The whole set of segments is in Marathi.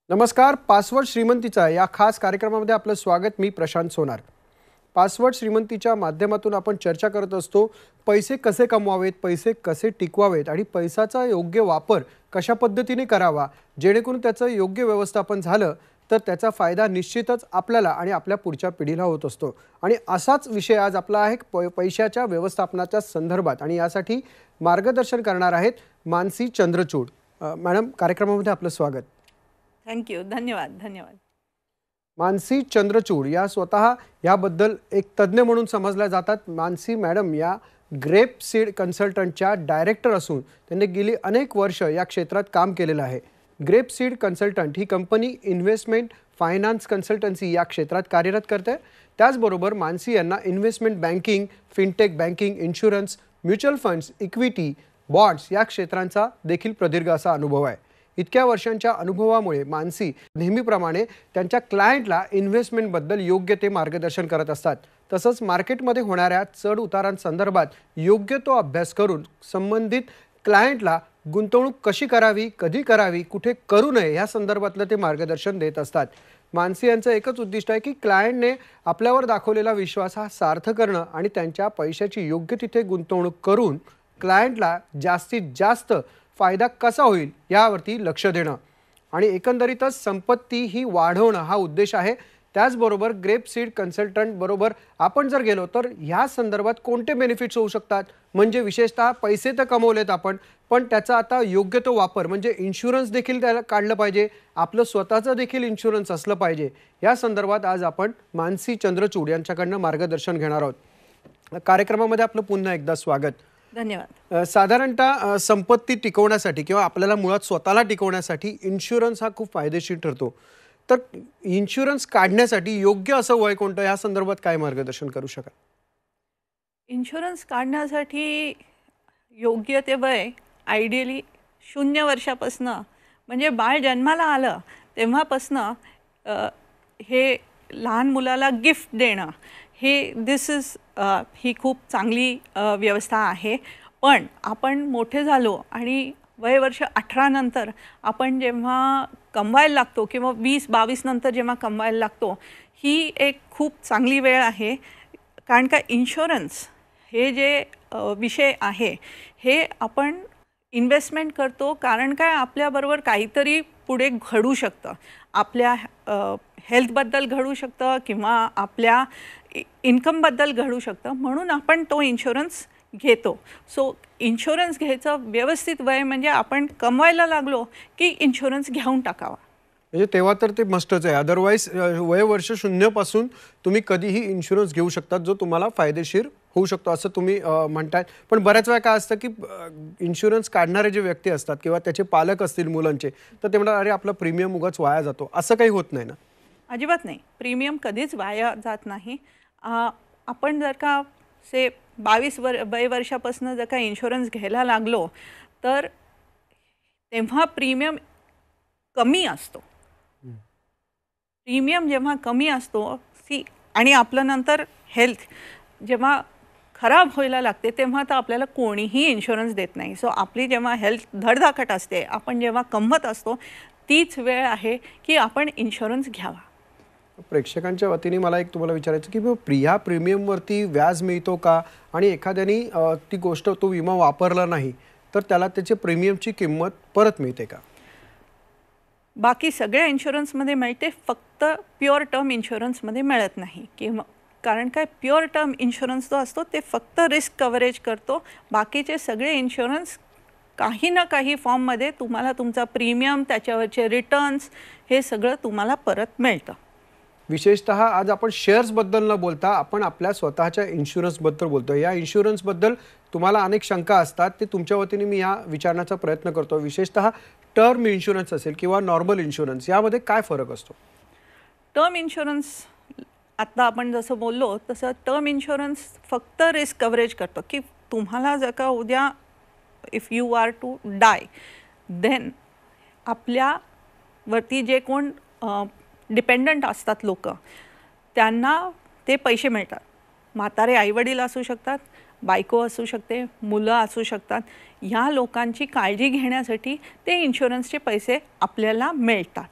नमस्कार. पासवर्ड श्रीमंतीचा या खास कार्यक्रमामध्ये आपलं स्वागत. मी प्रशांत सोनार. पासवर्ड श्रीमंतीच्या माध्यमातून आपण चर्चा करत असतो पैसे कसे कमवावेत, पैसे कसे टिकवावेत आणि पैशाचा योग्य वापर कशा पद्धतीने करावा, जेणेकरून त्याचं योग्य व्यवस्थापन झालं तर त्याचा फायदा निश्चितच आपल्याला आणि आपल्या पुढच्या पिढीला होत असतो. आणि असाच विषय आज आपला आहे पैशाच्या व्यवस्थापनाच्या संदर्भात, आणि यासाठी मार्गदर्शन करणार आहेत मानसी चंद्रचूड. मॅडम, कार्यक्रमामध्ये आपलं स्वागत. थँक्यू. धन्यवाद धन्यवाद. मानसी चंद्रचूड या स्वतः याबद्दल एक तज्ज्ञ म्हणून समजल्या जातात. मानसी मॅडम या ग्रेप सीड कन्सल्टंटच्या डायरेक्टर असून त्यांनी गेली अनेक वर्ष या क्षेत्रात काम केलेलं आहे. ग्रेप सीड कन्सल्टंट ही कंपनी इन्व्हेस्टमेंट फायनान्स कन्सल्टन्सी या क्षेत्रात कार्यरत करते. त्याचबरोबर मानसी यांना investment banking, fintech banking, insurance, mutual funds, equity, bonds या क्षेत्रांचा देखील प्रदीर्घ असा अनुभव आहे. इतक्या वर्षांच्या अनुभवामुळे मानसी नेहमीप्रमाणे त्यांच्या क्लायंटला इन्व्हेस्टमेंटबद्दल योग्य ते मार्गदर्शन करत असतात. तसंच मार्केटमध्ये होणाऱ्या चढ उतारांसंदर्भात योग्य तो अभ्यास करून संबंधित क्लायंटला गुंतवणूक कशी करावी, कधी करावी, कुठे करू नये या संदर्भातलं ते मार्गदर्शन देत असतात. मानसी यांचं एकच उद्दिष्ट आहे की क्लायंटने आपल्यावर दाखवलेला विश्वास हा सार्थ करणं आणि त्यांच्या पैशाची योग्य तिथे गुंतवणूक करून क्लायंटला जास्तीत जास्त फायदा कसा होईल यावरती लक्ष देणं आणि एकंदरीतच संपत्ती ही वाढवणं हा उद्देश आहे. त्याचबरोबर ग्रेप सीड कन्सल्टंट बरोबर आपण जर गेलो तर ह्या संदर्भात कोणते बेनिफिट्स होऊ शकतात, म्हणजे विशेषतः पैसे तर कमवलेत आपण, पण त्याचा आता योग्य तो वापर म्हणजे इन्शुरन्स देखील त्याला काढलं पाहिजे, आपलं स्वतःचं देखील इन्शुरन्स असलं पाहिजे. या संदर्भात आज आपण मानसी चंद्रचूड यांच्याकडनं मार्गदर्शन घेणार आहोत. कार्यक्रमामध्ये आपलं पुन्हा एकदा स्वागत. धन्यवाद. साधारणतः संपत्ती टिकवण्यासाठी किंवा आपल्याला मुळात स्वतःला टिकवण्यासाठी इन्शुरन्स हा खूप फायदेशीर ठरतो. तर इन्शुरन्स काढण्यासाठी योग्य असं वय कोणतं, या संदर्भात काय मार्गदर्शन करू शकाल? इन्शुरन्स काढण्यासाठी योग्य ते वय आयडियली 0 वर्षापासनं, म्हणजे बाळ जन्माला आलं तेव्हापासनं हे लहान मुलाला गिफ्ट देणं ही खूप चांगली व्यवस्था आहे. पण आपण मोठे झालो आणि वय वर्ष 18 नंतर आपण जेव्हा कमवायला लागतो किंवा 20-22 नंतर जेव्हा कमवायला लागतो, ही एक खूप चांगली वेळ आहे. कारण का इन्शुरन्स हे जे विषय आहे हे आपण इन्व्हेस्टमेंट करतो, कारण काय आपल्याबरोबर काहीतरी पुढे घडू शकतं, आपल्या हेल्थबद्दल घडू शकतं किंवा आपल्या इन्कमबद्दल घडू शकतं, म्हणून आपण तो इन्शुरन्स घेतो. सो इन्शुरन्स घ्यायचं व्यवस्थित वय म्हणजे आपण कमवायला लागलो की इन्शुरन्स घेऊन टाकावा. म्हणजे तेव्हा तर ते मस्टच आहे. अदरवाईज वय वर्ष 0 पासून तुम्ही कधीही इन्शुरन्स घेऊ शकतात, जो तुम्हाला फायदेशीर होऊ शकतो असं तुम्ही म्हणताय. पण बऱ्याच वेळा काय असतं की इन्शुरन्स काढणारे जे व्यक्ती असतात किंवा त्याचे पालक असतील मुलांचे, तर ते म्हणतात अरे आपला प्रीमियम उगाच वाया जातो. असं काही होत नाही ना? अजिबात नाही. प्रीमियम कधीच वाया जात नाही. आपण जर का 22 वय वर्षापासून जर का इन्शुरन्स घ्यायला लागलो तर तेव्हा प्रीमियम कमी असतो. प्रीमियम जेव्हा कमी असतो आणि आपलं नंतर हेल्थ जेव्हा खराब व्हायला लागते तेव्हा तर आपल्याला कोणीही इन्शुरन्स देत नाही. सो आपली जेव्हा हेल्थ धडधाकट असते, आपण जेव्हा कमवत असतो, तीच वेळ आहे की आपण इन्शुरन्स घ्यावा. प्रेक्षकांच्या वतीने मला एक तुम्हाला विचारायचं की ह्या प्रीमियमवरती व्याज मिळतो का, आणि एखाद्याने ती गोष्ट तो विमा वापरला नाही तर त्याला त्याची प्रीमियमची किंमत परत मिळते का? बाकी सगळ्या इन्शुरन्समध्ये मिळते, फक्त प्युअर टर्म इन्शुरन्समध्ये मिळत नाही. किंवा कारण काय, प्युअर टर्म इन्शुरन्स जो असतो ते फक्त रिस्क कव्हरेज करतो. बाकीचे सगळे इन्शुरन्स काही ना काही फॉर्ममध्ये तुम्हाला तुमचा प्रीमियम, त्याच्यावरचे रिटर्न्स हे सगळं तुम्हाला परत मिळतं. विशेषतः आज आपण शेअर्सबद्दल न बोलता आपण आपल्या स्वतःच्या इन्शुरन्सबद्दल बोलतो. या इन्शुरन्सबद्दल तुम्हाला अनेक शंका असतात, ते तुमच्या वतीने मी या विचारण्याचा प्रयत्न करतो. विशेषतः टर्म इन्शुरन्स असेल किंवा नॉर्मल इन्शुरन्स, यामध्ये काय फरक असतो? टर्म इन्शुरन्स आत्ता आपण जसं बोललो तसं टर्म इन्शुरन्स फक्त रिस्क कव्हरेज करतो की तुम्हाला जर का उद्या if you are to die then आपल्यावरती जे कोण डिपेंडंट असतात लोक, त्यांना ते पैसे मिळतात. म्हातारे आईवडील असू शकतात, बायको असू शकते, मुलं असू शकतात. ह्या लोकांची काळजी घेण्यासाठी ते इन्शुरन्सचे पैसे आपल्याला मिळतात.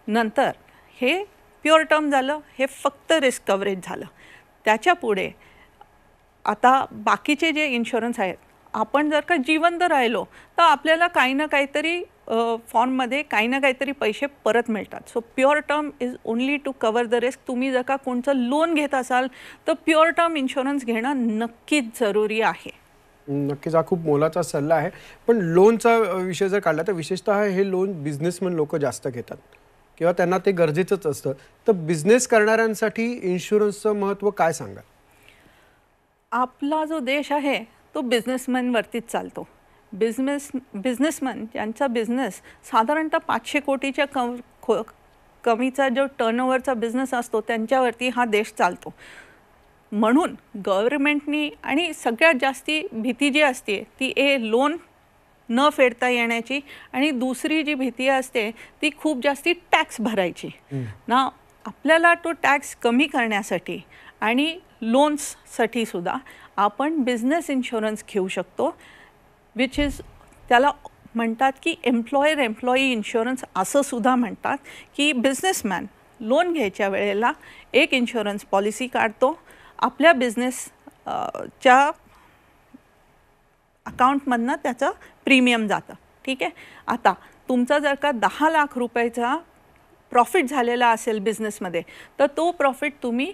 नंतर हे प्युअर टर्म झालं, हे फक्त रिस्क कव्हरेज झालं. त्याच्या पुढे आता बाकीचे जे इन्शुरन्स आहेत, आपण जर का जिवंत राहिलो तर आपल्याला काही ना काहीतरी फॉर्ममध्ये काही ना काहीतरी पैसे परत मिळतात. So pure term is only to cover the risk. तुम्ही जर का कोणचं लोन घेत असाल तर प्युअर टर्म इन्शुरन्स घेणं नक्कीच जरुरी आहे. नक्कीच हा खूप मोलाचा सल्ला आहे. पण लोनचा विषय जर काढला तर विशेषतः हे लोन बिझनेसमॅन लोक जास्त घेतात किंवा त्यांना ते गरजेचंच असतं. तर बिझनेस करणाऱ्यांसाठी इन्शुरन्सचं महत्त्व काय सांगाल? आपला जो देश आहे तो बिझनेसमॅनवरतीच चालतो. बिझनेसमॅन ज्यांचा बिझनेस साधारणतः 500 कोटीच्या कमीचा जो टर्नओव्हरचा बिझनेस असतो त्यांच्यावरती हा देश चालतो. म्हणून गव्हर्नमेंटनी आणि सगळ्यात जास्ती भीती जी असते ती लोन न फेडता येण्याची, आणि दुसरी जी भीती असते ती खूप जास्ती टॅक्स भरायची ना. आपल्याला तो टॅक्स कमी करण्यासाठी आणि लोन्ससाठी सुद्धा आपण बिझनेस इन्शुरन्स घेऊ शकतो, विच इज त्याला म्हणतात की एम्प्लॉई इन्शुरन्स असं सुद्धा म्हणतात. की बिझनेसमॅन लोन घ्यायच्या वेळेला एक इन्शुरन्स पॉलिसी काढतो, आपल्या च्या अकाउंटमधनं त्याचं प्रीमियम जातं. ठीक आहे. आता तुमचा जर का 10 लाख रुपयाचा प्रॉफिट झालेला असेल बिझनेसमध्ये तर तो प्रॉफिट तुम्ही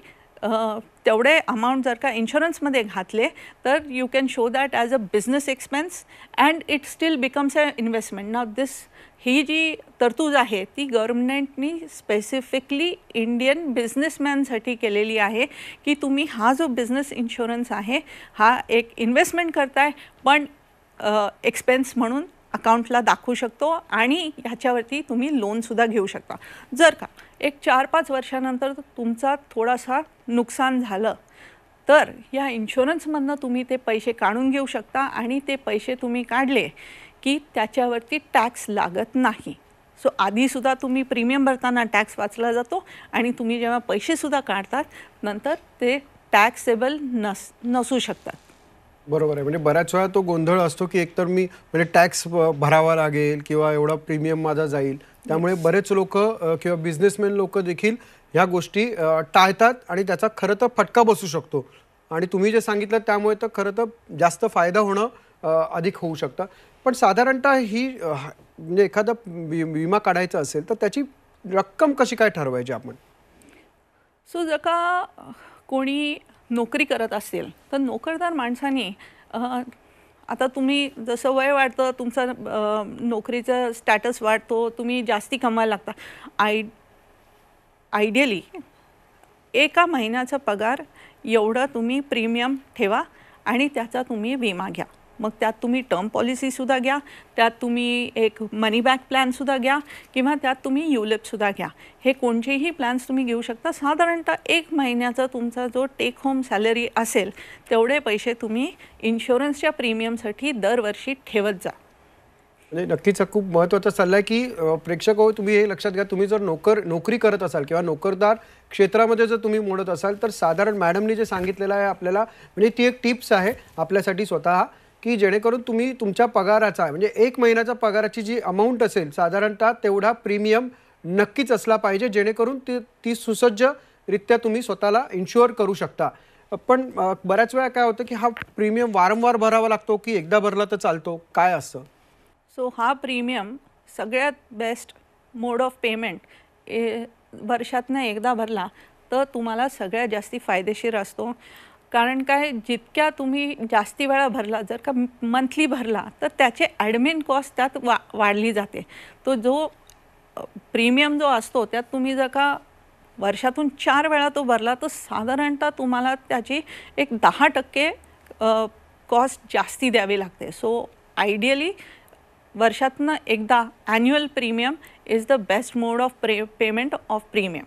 तेवढे अमाऊंट जर का इन्शुरन्समध्ये घातले तर you can show that as a business expense and it still becomes a investment. नाव ही जी तरतूद आहे ती गव्हर्नमेंटनी स्पेसिफिकली इंडियन बिझनेसमॅनसाठी केलेली आहे की तुम्ही हा जो बिझनेस इन्शुरन्स आहे हा एक इन्व्हेस्टमेंट करताय पण एक्सपेन्स म्हणून अकाउंटला दाखवू शकतो आणि ह्याच्यावरती तुम्ही लोनसुद्धा घेऊ शकता. जर का एक 4-5 वर्षानंतर तुमचा थोडासा नुकसान झालं तर या इन्शुरन्समधनं तुम्ही ते पैसे काढून घेऊ शकता आणि ते पैसे तुम्ही काढले की त्याच्यावरती टॅक्स लागत नाही. सो आधीसुद्धा तुम्ही प्रीमियम भरताना टॅक्स वाचला जातो आणि तुम्ही जेव्हा पैसेसुद्धा काढतात नंतर ते टॅक्सेबल नसू शकतात. बरोबर आहे. म्हणजे बऱ्याच वेळा तो गोंधळ असतो की एकतर मी म्हणजे टॅक्स भरावा लागेल किंवा एवढा प्रीमियम माझा जाईल, त्यामुळे बरेच लोक किंवा बिझनेसमॅन लोक देखील ह्या गोष्टी टाळतात आणि त्याचा खरं तर फटका बसू शकतो. आणि तुम्ही जे सांगितलं त्यामुळे तर खरं तर जास्त फायदा होणं अधिक होऊ शकतं. पण साधारणतः ही म्हणजे एखादा विमा काढायचा असेल तर त्याची रक्कम कशी काय ठरवायची आपण? सो जर का कोणी नोकरी करत असेल तर नोकरदार माणसाने आता तुम्ही जसं वय वाढतं तुमचा नोकरीचा स्टॅटस वाढतो, तुम्ही जास्ती कमवायला लागता. आयडियली एका महिन्याचा पगार एवढं तुम्ही प्रीमियम ठेवा आणि त्याचा तुम्ही विमा घ्या. मग त्यात तुम्ही टर्म पॉलिसीसुद्धा घ्या, त्यात तुम्ही एक मनी बॅक प्लॅनसुद्धा घ्या किंवा त्यात तुम्ही युलिपसुद्धा घ्या. हे कोणतेही प्लॅन्स तुम्ही घेऊ शकता. साधारणतः 1 महिन्याचा तुमचा जो टेक होम सॅलरी असेल तेवढे पैसे तुम्ही इन्शुरन्सच्या प्रीमियमसाठी दरवर्षी ठेवत जा. म्हणजे नक्कीच हा खूप महत्त्वाचा सल्ला आहे की प्रेक्षक हो, तुम्ही हे लक्षात घ्या, तुम्ही जर नोकरी करत असाल किंवा नोकरदार क्षेत्रामध्ये जर तुम्ही मोडत असाल तर साधारण मॅडमनी जे सांगितलेलं आहे आपल्याला, म्हणजे ती एक टिप्स आहे आपल्यासाठी स्वतः की जेणेकरून तुम्ही तुमच्या पगाराचा म्हणजे 1 महिन्याचा पगाराची जी अमाऊंट असेल साधारणतः तेवढा प्रीमियम नक्कीच असला पाहिजे, जेणेकरून ती सुसज्जरित्या तुम्ही स्वतःला इन्शुअर करू शकता. पण बऱ्याच वेळा काय होतं की हा प्रीमियम वारंवार भरावा लागतो की एकदा भरला तर चालतो, काय असतं? सो हा प्रीमियम सगळ्यात बेस्ट मोड ऑफ पेमेंट वर्षातनं एकदा भरला तर तुम्हाला सगळ्यात जास्ती फायदेशीर असतो. कारण काय, जितक्या तुम्ही जास्ती वेळा भरला, जर का मंथली भरला तर त्याचे ॲडमिन कॉस्ट त्यात वाढली जाते. तो जो प्रीमियम जो असतो त्यात तुम्ही जर का वर्षातून 4 वेळा तो भरला तर साधारणतः तुम्हाला त्याची एक 10% कॉस्ट जास्ती द्यावी लागते. सो आयडियली वर्षातनं एकदा annual premium is the best mode of payment of premium.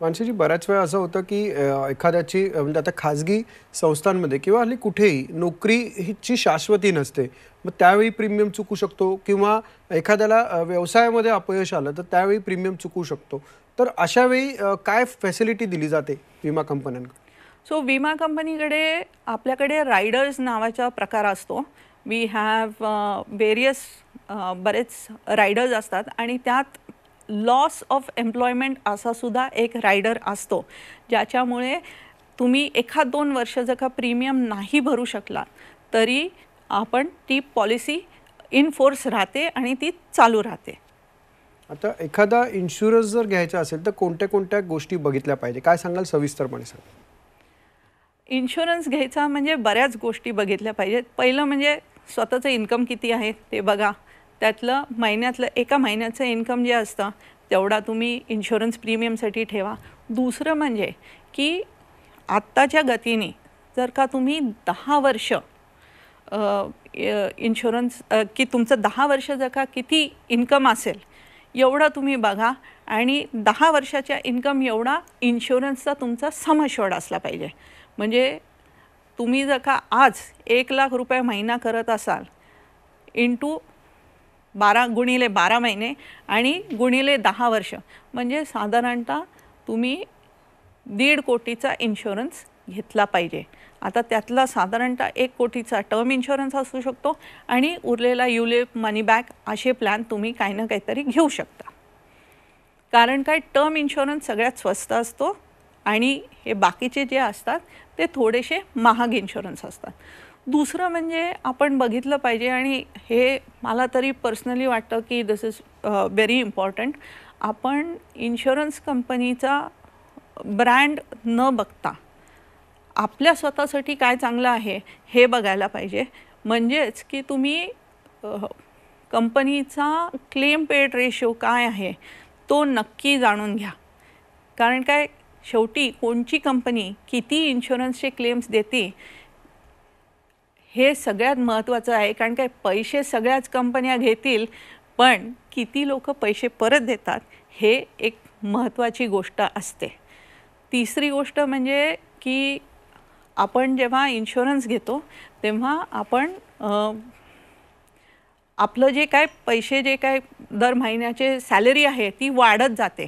Mansiji, बऱ्याच वेळा असं होतं की एखाद्याची म्हणजे आता खाजगी संस्थांमध्ये किंवा हल्ली कुठेही नोकरीची शाश्वती नसते, मग त्यावेळी प्रीमियम चुकू शकतो किंवा एखाद्याला व्यवसायामध्ये अपयश आलं तर त्यावेळी प्रीमियम चुकू शकतो. तर अशा वेळी काय फॅसिलिटी दिली जाते विमा कंपन्यांकडे? सो विमा कंपनीकडे आपल्याकडे रायडर्स नावाचा प्रकार असतो. वी हॅव बरेच रायडर्स असतात आणि त्यात लॉस ऑफ एम्प्लॉयमेंट असा सुद्धा एक रायडर असतो, ज्याच्यामुळे तुम्ही 1-2 वर्ष जर का प्रीमियम नाही भरू शकला तरी आपण ती पॉलिसी इन फोर्स राहते आणि ती चालू राहते. आता एखादा इन्शुरन्स जर घ्यायचा असेल तर कोणत्या कोणत्या गोष्टी बघितल्या पाहिजे, काय सांगाल सविस्तरपणे सांगा. इन्शुरन्स घ्यायचा म्हणजे बऱ्याच गोष्टी बघितल्या पाहिजेत. पहिलं म्हणजे स्वतःचं इन्कम किती आहे ते बघा. त्यातलं महिन्यातलं एका महिन्याचं इन्कम जे असतं तेवढा तुम्ही इन्शुरन्स प्रीमियमसाठी ठेवा. दुसरं म्हणजे की आत्ताच्या गतीने जर का तुम्ही 10 वर्ष इन्शुरन्स की तुमचं 10 वर्ष जर का किती इन्कम असेल एवढं तुम्ही बघा आणि 10 वर्षाच्या इन्कम एवढा इन्शुरन्सचा तुमचा सम अश्युअर्ड असला पाहिजे. म्हणजे तुम्ही जर का आज 1 लाख रुपये महिना करत असाल इंटू 12 महिने आणि गुणिले 10 वर्ष म्हणजे साधारणतः तुम्ही 1.5 कोटीचा इन्शुरन्स घेतला पाहिजे. आता त्यातला साधारणतः 1 कोटीचा टर्म इन्शुरन्स असू शकतो आणि उरलेला युलिप मनी बॅक असे प्लॅन तुम्ही काही ना काहीतरी घेऊ शकता. कारण काय टर्म इन्शुरन्स सगळ्यात स्वस्त असतो आणि हे बाकीचे जे असतात ते थोडेसे महाग इन्शुरन्स असतात. दुसरं म्हणजे आपण बघितलं पाहिजे आणि हे मला तरी पर्सनली वाटतं की दिस इज व्हेरी इम्पॉर्टंट. आपण इन्शुरन्स कंपनीचा ब्रँड न बघता आपल्या स्वतःसाठी काय चांगलं आहे हे बघायला पाहिजे. म्हणजेच की तुम्ही कंपनीचा क्लेम पेड रेशो काय आहे तो नक्की जाणून घ्या. कारण काय शेवटी कोणची कंपनी किती इन्शुरन्सचे क्लेम्स देते हे सगळ्यात महत्त्वाचं आहे. कारण काय पैसे सगळ्याच कंपन्या घेतील पण किती लोक पैसे परत देतात हे एक महत्त्वाची गोष्ट असते. तिसरी गोष्ट म्हणजे की आपण जेव्हा इन्शुरन्स घेतो तेव्हा आपण आपलं जे काय पैसे जे काय दर महिन्याचे सॅलरी आहे ती वाढत जाते.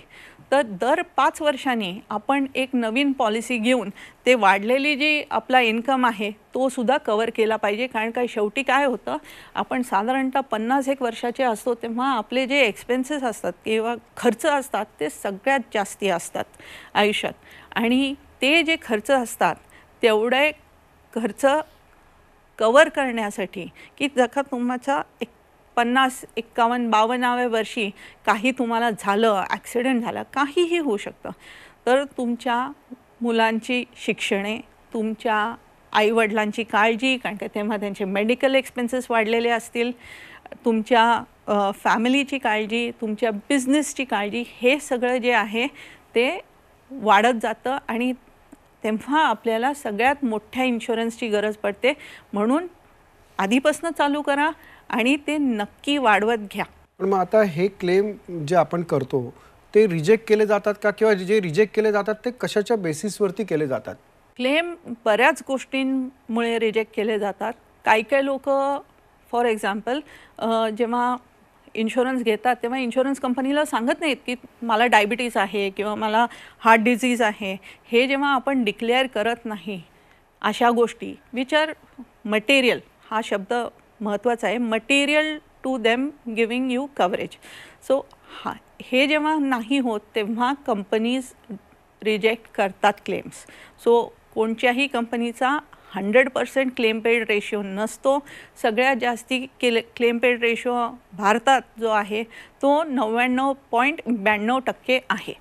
तर दर 5 वर्षांनी आपण एक नवीन पॉलिसी घेऊन ते वाढलेली जी आपला इन्कम आहे तो सुद्धा कवर केला पाहिजे. कारण काय शेवटी काय होतं आपण साधारणतः 50-1 वर्षाचे असतो तेव्हा आपले जे एक्सपेन्सेस असतात किंवा खर्च असतात ते सगळ्यात जास्ती असतात आयुष्यात आणि ते जे खर्च असतात तेवढे खर्च कवर करण्यासाठी की जर का तुमचा 50, 51, 52व्या वर्षी काही तुम्हाला झालं, ॲक्सिडेंट झाला, काहीही होऊ शकतं, तर तुमच्या मुलांची शिक्षणे, तुमच्या आईवडिलांची काळजी, कारण का तेव्हा त्यांचे मेडिकल एक्सपेन्सेस वाढलेले असतील, तुमच्या फॅमिलीची काळजी, तुमच्या बिझनेसची काळजी, हे सगळं जे आहे ते वाढत जातं आणि तेव्हा आपल्याला सगळ्यात मोठ्या इन्शुरन्सची गरज पडते. म्हणून आधीपासून चालू करा आणि ते नक्की वाढवत घ्या. पण मग आता हे क्लेम जे आपण करतो ते रिजेक्ट केले जातात का किंवा जे रिजेक्ट केले जातात ते कशाच्या बेसिसवरती केले जातात? क्लेम बऱ्याच गोष्टींमुळे रिजेक्ट केले जातात. काही लोक फॉर एक्झाम्पल जेव्हा इन्शुरन्स घेतात तेव्हा इन्शुरन्स कंपनीला सांगत नाहीत की मला डायबिटीज आहे किंवा मला हार्ट डिझीज आहे. हे जेव्हा आपण डिक्लेअर करत नाही अशा गोष्टी विच आर मटेरियल, हा शब्द महत्त्वाचा आहे, material to them giving you coverage. So हे जेव्हा नाही होत तेव्हा कंपनीज रिजेक्ट करतात क्लेम्स. सो कोणत्याही कंपनीचा 100% क्लेम पेड रेशो नसतो. सगळ्यात जास्ती क्लेम पेड रेशो भारतात जो आहे तो 99.92% आहे.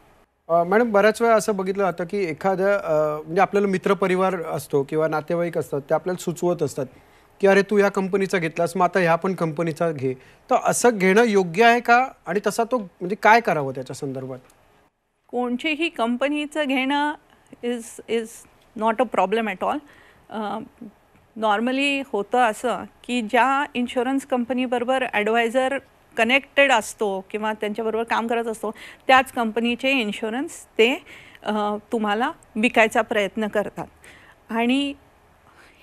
मॅडम बऱ्याच वेळा असं बघितलं जातं की एखाद्या म्हणजे आपल्याला मित्रपरिवार असतो किंवा नातेवाईक असतात ते आपल्याला सुचवत असतात की अरे तू या कंपनीचा घेतलास मग आता ह्या पण कंपनीचा घे. तर असं घेणं योग्य आहे का आणि तसा तो म्हणजे काय करावं त्याच्या संदर्भात? कोणतीही कंपनीचं घेणं is not a problem at all. Normally होतं असं की ज्या इन्शुरन्स कंपनीबरोबर ॲडवायझर कनेक्टेड असतो किंवा त्यांच्याबरोबर काम करत असतो त्याच कंपनीचे इन्शुरन्स ते तुम्हाला विकायचा प्रयत्न करतात. आणि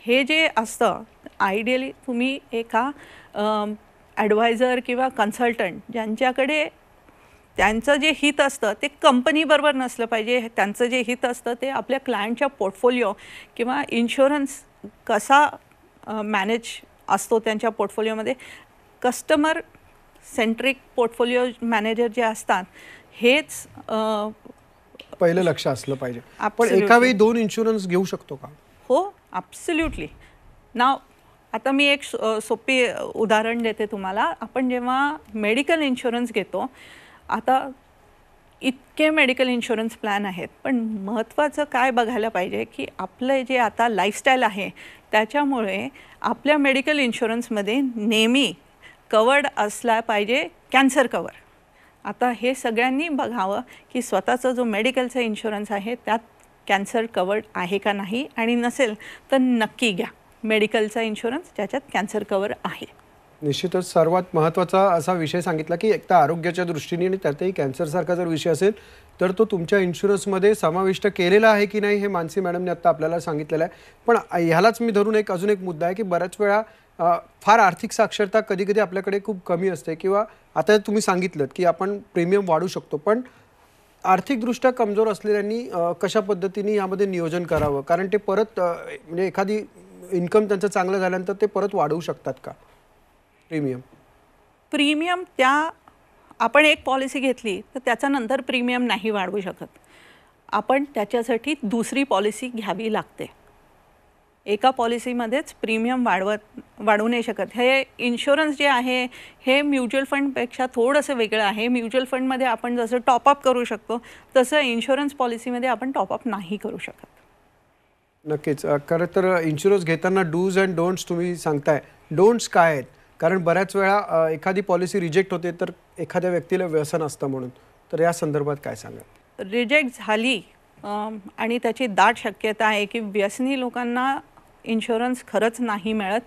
हे जे असतं आयडियली तुम्ही एका ॲडवायझर किंवा कन्सल्टंट ज्यांच्याकडे त्यांचं जे हित असतं ते कंपनीबरोबर नसलं पाहिजे. त्यांचं जे हित असतं ते आपल्या क्लायंटच्या पोर्टफोलिओ किंवा इन्शुरन्स कसा मॅनेज असतो त्यांच्या पोर्टफोलिओमध्ये, कस्टमर सेंट्रिक पोर्टफोलिओ मॅनेजर जे असतात हेच पहिलं लक्ष असलं पाहिजे. पण Absolutely. एका वेळी 2 इन्शुरन्स घेऊ शकतो का? हो, ॲब्सोल्युटली. नाव आता मी एक सोपी उदाहरण देते तुम्हाला. आपण जेव्हा मेडिकल इन्शुरन्स घेतो, आता इतके मेडिकल इन्शुरन्स प्लॅन आहेत, पण महत्त्वाचं काय बघायला पाहिजे की आपलं जे आता लाईफस्टाईल आहे त्याच्यामुळे आपल्या मेडिकल इन्शुरन्समध्ये नेहमी कवर्ड असला पाहिजे कॅन्सर कवर. आता हे सगळ्यांनी बघावं की स्वतःचा जो मेडिकलचा इन्शुरन्स आहे त्यात कॅन्सर कवर्ड आहे का नाही, आणि नसेल तर नक्की घ्या मेडिकलचा इन्शुरन्स ज्याच्यात कॅन्सर कवर आहे. निश्चितच सर्वात महत्त्वाचा असा विषय सांगितला की एकतर आरोग्याच्या दृष्टीने आणि त्यातही कॅन्सरसारखा जर विषय असेल तर तो तुमच्या इन्शुरन्समध्ये समाविष्ट केलेला आहे की नाही हे मानसी मॅडमने आत्ता आपल्याला सांगितलेलं आहे. पण ह्यालाच मी धरून अजून एक मुद्दा आहे की बऱ्याच वेळा फार आर्थिक साक्षरता कधी कधी आपल्याकडे खूप कमी असते, किंवा आता तुम्ही सांगितलं की आपण प्रीमियम वाढू शकतो, पण आर्थिकदृष्ट्या कमजोर असलेल्यांनी कशा पद्धतीने यामध्ये नियोजन करावं, कारण ते परत म्हणजे एखादी इन्कम त्यांचं चांगलं झाल्यानंतर ते परत वाढवू शकतात का प्रीमियम? त्या आपण एक पॉलिसी घेतली तर त्याच्यानंतर प्रीमियम नाही वाढवू शकत. आपण त्याच्यासाठी दुसरी पॉलिसी घ्यावी लागते. एका पॉलिसीमध्येच प्रीमियम वाढवू नाही शकत. हे इन्शुरन्स जे आहे हे म्युच्युअल फंडपेक्षा थोडंसं वेगळं आहे. म्युच्युअल फंडमध्ये आपण जसं टॉपअप करू शकतो तसं इन्शुरन्स पॉलिसीमध्ये आपण टॉपअप नाही करू शकत. नक्कीच. खरं तर इन्शुरन्स घेताना डूज अँड डोंट्स तुम्ही सांगताय. डोंट्स काय आहेत? कारण बऱ्याच वेळा एखादी पॉलिसी रिजेक्ट होते तर एखाद्या व्यक्तीला व्यसन असतं म्हणून, तर या संदर्भात काय सांगाल? रिजेक्ट झाली आणि त्याची दाट शक्यता आहे की व्यसनी लोकांना इन्शुरन्स खरंच नाही मिळत.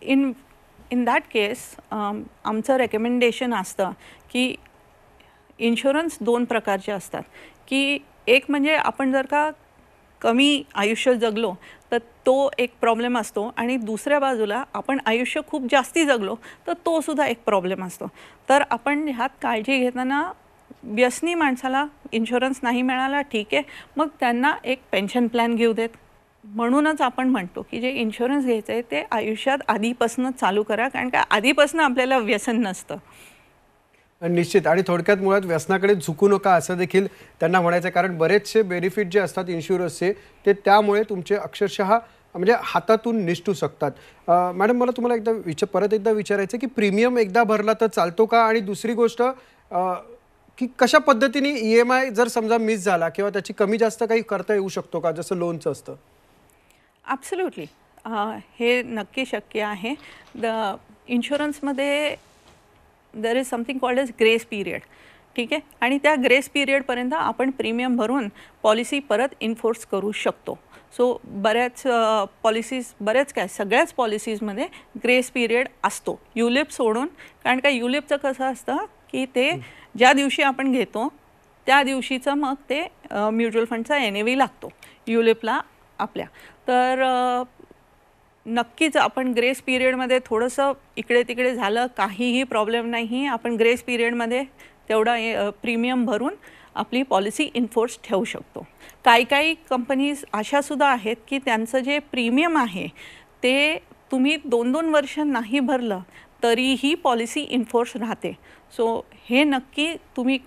इन दॅट केस आमचं रेकमेंडेशन असतं की इन्शुरन्स 2 प्रकारचे असतात, की एक म्हणजे आपण जर का कमी आयुष्य जगलो तर तो एक प्रॉब्लेम असतो, आणि दुसऱ्या बाजूला आपण आयुष्य खूप जास्ती जगलो तर तो सुद्धा एक प्रॉब्लेम असतो. तर आपण ह्यात काळजी घेताना व्यसनी माणसाला इन्शुरन्स नाही मिळाला ठीक आहे, मग त्यांना एक पेन्शन प्लॅन घेऊ देत. म्हणूनच आपण म्हणतो की जे इन्शुरन्स घ्यायचं आहे ते आयुष्यात आधीपासूनच चालू करा, कारण का आधीपासून आपल्याला व्यसन नसतं. निश्चित. आणि थोडक्यात मुळात व्यसनाकडे झुकू नका असं देखील त्यांना म्हणायचं आहे, कारण बरेचसे बेनिफिट जे असतात इन्शुरन्सचे ते त्यामुळे तुमचे अक्षरशः म्हणजे हातातून निसटू शकतात. मॅडम, मला तुम्हाला परत एकदा विचारायचं की प्रीमियम एकदा भरला तर चालतो का? आणि दुसरी गोष्ट की कशा पद्धतीने EMI जर समजा मिस झाला किंवा त्याची कमी जास्त काही करता येऊ शकतो का, जसं लोनचं असतं? ॲब्सोल्युटली. हे नक्की शक्य आहे. इन्शुरन्समध्ये there is something called as grace period. ठीक आहे, आणि त्या ग्रेस पिरियडपर्यंत आपण प्रीमियम भरून पॉलिसी परत इन्फोर्स करू शकतो. सो सगळ्याच पॉलिसीजमध्ये ग्रेस पिरियड असतो, युलिप सोडून. कारण का युलिपचं कसं असतं की ते ज्या दिवशी आपण घेतो त्या दिवशीचं मग ते म्युच्युअल फंडचा NAV लागतो युलिपला आपल्या. तर नक्कीच आपण ग्रेस पिरियडमध्ये थोडंसं इकडे तिकडे झालं काहीही प्रॉब्लेम नाही, आपण ग्रेस पिरियडमध्ये तेवढा प्रीमियम भरून आपली पॉलिसी इन्फोर्स ठेवू शकतो. काही कंपनीज अशासुद्धा आहेत की त्यांचं जे प्रीमियम आहे ते तुम्ही 2-2 वर्ष नाही भरलं तरीही पॉलिसी इन्फोर्स राहते. सो हे नक्की तुम्ही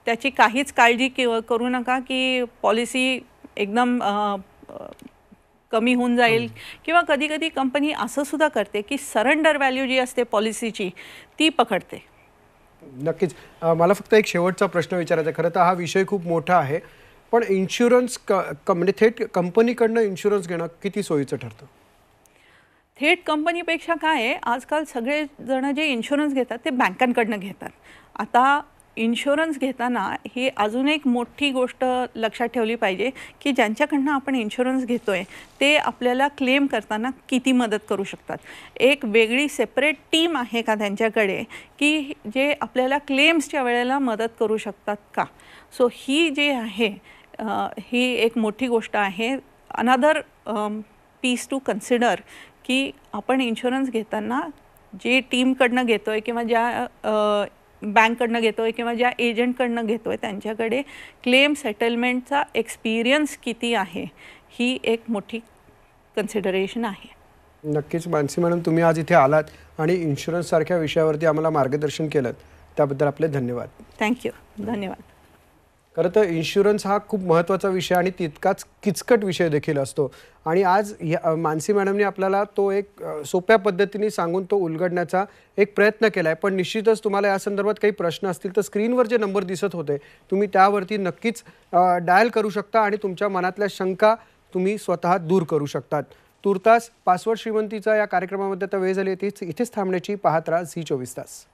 त्याची काहीच काळजी करू नका की पॉलिसी एकदम कमी होऊन जाईल, किंवा कधी कधी कंपनी असं सुद्धा करते की सरेंडर व्हॅल्यू जी असते पॉलिसीची ती पकडते. नक्कीच. मला फक्त एक शेवटचा प्रश्न विचारायचा. खरं तर हा विषय खूप मोठा आहे, पण इन्शुरन्स म्हणजे थेट कंपनीकडनं इन्शुरन्स घेणं किती सोयीचं ठरतं? थेट कंपनीपेक्षा काय आहे, आजकाल सगळेजण जे इन्शुरन्स घेतात ते बँकांकडनं घेतात. आता इन्शुरन्स घेताना ही अजून एक मोठी गोष्ट लक्षात ठेवली पाहिजे की ज्यांच्याकडनं आपण इन्शुरन्स घेतो आहे ते आपल्याला क्लेम करताना किती मदत करू शकतात. एक वेगळी सेपरेट टीम आहे का त्यांच्याकडे की जे आपल्याला क्लेम्सच्या वेळेला मदत करू शकतात का? सो ही जी आहे ही एक मोठी गोष्ट आहे. अनदर पीस टू कन्सिडर की आपण इन्शुरन्स घेताना जे टीमकडनं घेतो आहे किंवा ज्या बँककडनं घेतो आहे किंवा ज्या एजंटकडनं घेतो आहे त्यांच्याकडे क्लेम सेटलमेंटचा एक्सपिरियन्स किती आहे ही एक मोठी कन्सिडरेशन आहे. नक्कीच मानसी मॅडम, तुम्ही आज इथे आलात आणि इन्शुरन्स सारख्या विषयावरती आम्हाला मार्गदर्शन केलं, त्याबद्दल आपले धन्यवाद. थँक्यू. धन्यवाद. खरं तर इन्शुरन्स हा खूप महत्त्वाचा विषय आणि तितकाच किचकट विषय देखील असतो आणि आज मानसी मॅडमने आपल्याला तो एक सोप्या पद्धतीने सांगून तो उलगडण्याचा एक प्रयत्न केला आहे. पण निश्चितच तुम्हाला या संदर्भात काही प्रश्न असतील तर स्क्रीनवर जे नंबर दिसत होते तुम्ही त्यावरती नक्कीच डायल करू शकता आणि तुमच्या मनातल्या शंका तुम्ही स्वतः दूर करू शकतात. तुर्तास पासवर्ड श्रीमंतीचा या कार्यक्रमामध्ये आता वेळ झाली, इथेच थांबण्याची. पाहत राहा झी 24 तास.